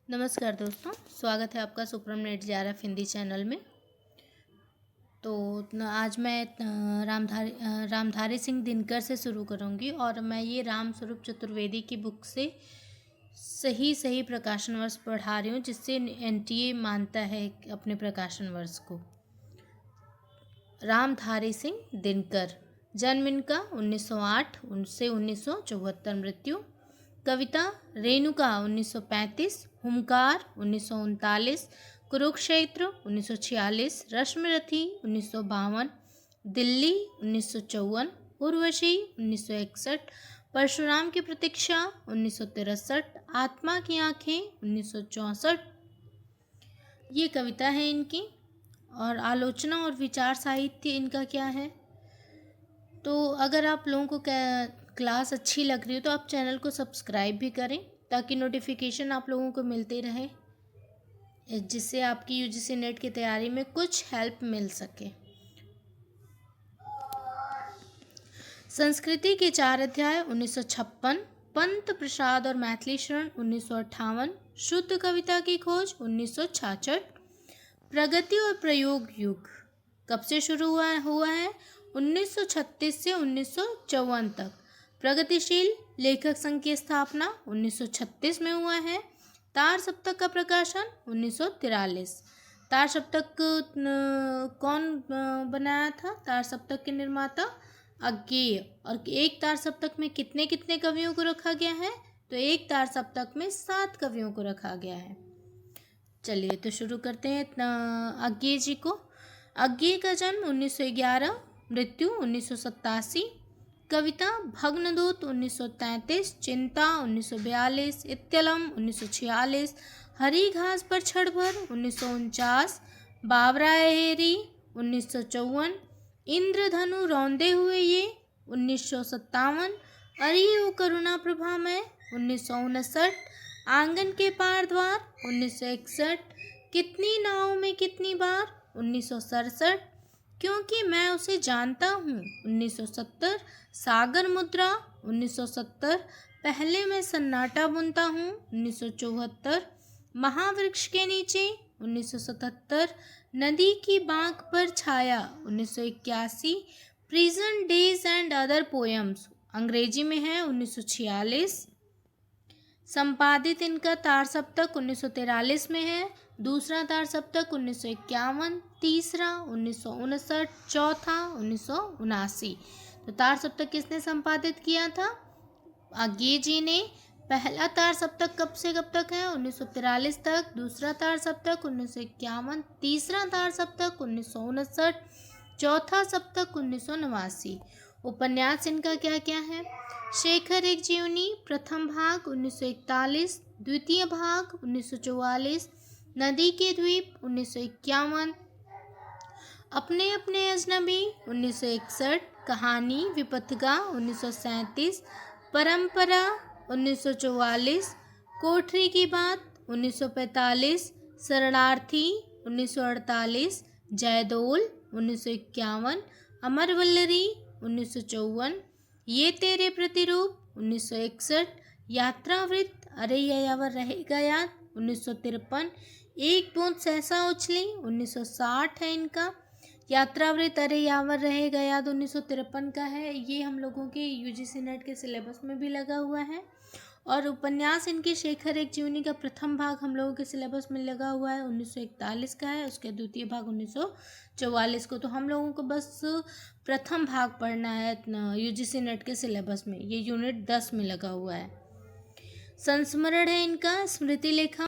नमस्कार दोस्तों, स्वागत है आपका supreme net JRF Hindi channel में। तो आज मैं रामधारी सिंह दिनकर से शुरू करूंगी और मैं ये राम स्वरूप चतुर्वेदी की बुक से सही प्रकाशन वर्ष पढ़ा रही हूँ, जिससे NTA मानता है अपने प्रकाशन वर्ष को। रामधारी सिंह दिनकर, जन्म इनका 1908 से 1974, मृत्यु कविता रेणुका 1935, हुंकार 1939, कुरुक्षेत्र 1946, रश्मिरथी 1952, दिल्ली 1954, उर्वशी 1961, परशुराम की प्रतीक्षा 1963, आत्मा की आंखें 1964। ये कविता है इनकी। और आलोचना और विचार साहित्य इनका क्या है। तो अगर आप लोगों को क्लास अच्छी लग रही हो तो आप चैनल को सब्सक्राइब भी करें, ताकि नोटिफिकेशन आप लोगों को मिलते रहे, जिससे आपकी UGC नेट की तैयारी में कुछ हेल्प मिल सके। संस्कृति के 4 अध्याय 1956, पंत प्रसाद और मैथिली शरण 1958, शुद्ध कविता की खोज 1966, प्रगति और प्रयोग युग कब से शुरू हुआ है 1936 से 1954 तक। प्रगतिशील लेखक संघ की स्थापना 1936 में हुआ है। तार सप्तक का प्रकाशन 1943। तार सप्तक कौन बनाया था? तार सप्तक के निर्माता अज्ञेय। और एक तार सप्तक में कितने कितने कवियों को रखा गया है? तो एक तार सप्तक में 7 कवियों को रखा गया है। चलिए तो शुरू करते हैं अज्ञेय जी को। अज्ञेय का जन्म 1911, मृत्यु 1987। कविता भग्नदूत 1933, चिंता 1942, इत्यलम 1946, हरी घास पर छड़ भर 1949, बावरा हेरी 1954, इंद्रधनु रौंदे हुए ये 1957, अरे ओ करुणा प्रभा में 1959, आंगन के पार द्वार 1961, कितनी नाव में कितनी बार 1967, क्योंकि मैं उसे जानता हूँ 1970, सागर मुद्रा 1970, पहले मैं सन्नाटा बुनता हूँ 1974, महावृक्ष के नीचे 1977, नदी की बांक पर छाया 1981, prison days and other poems अंग्रेजी में है 1946। संपादित इनका तार सप्तक 1943 में है, दूसरा तार सप्तक 1951, तीसरा 1959, चौथा 1979। तो तार सप्तक किसने संपादित किया था? अज्ञेय जी ने। पहला तार सप्तक कब से कब तक है? 1943 तक। दूसरा तार सप्तक 1951, तीसरा तार सप्तक 1959, चौथा सप्तक 1989। उपन्यास इनका क्या क्या है? शेखर एक जीवनी, प्रथम भाग 1941, द्वितीय भाग 1944, नदी के द्वीप 1951, अपने अपने अजनबी 1961, कहानी विपथगा 1937, परंपरा 1944, कोठरी की बात 1945, शरणार्थी 1948, जयदोल 1951, अमरवल्लरी 1954, ये तेरे प्रतिरूप 1961, यात्रावृत्त अरे यायावर रहेगा याद 1953, एक बूंद सहसा उछली 1960 है इनका। यात्रावृत्त अरे यावर रहेगा याद 1953 का है। ये हम लोगों के UGC नेट के सिलेबस में भी लगा हुआ है। और उपन्यास इनके शेखर एक जीवनी का प्रथम भाग हम लोगों के सिलेबस में लगा हुआ है, 1941 का है। उसके द्वितीय भाग 1944 को। तो हम लोगों को बस प्रथम भाग पढ़ना है UGC नेट के सिलेबस में। ये यूनिट 10 में लगा हुआ है। संस्मरण है इनका स्मृति लेखा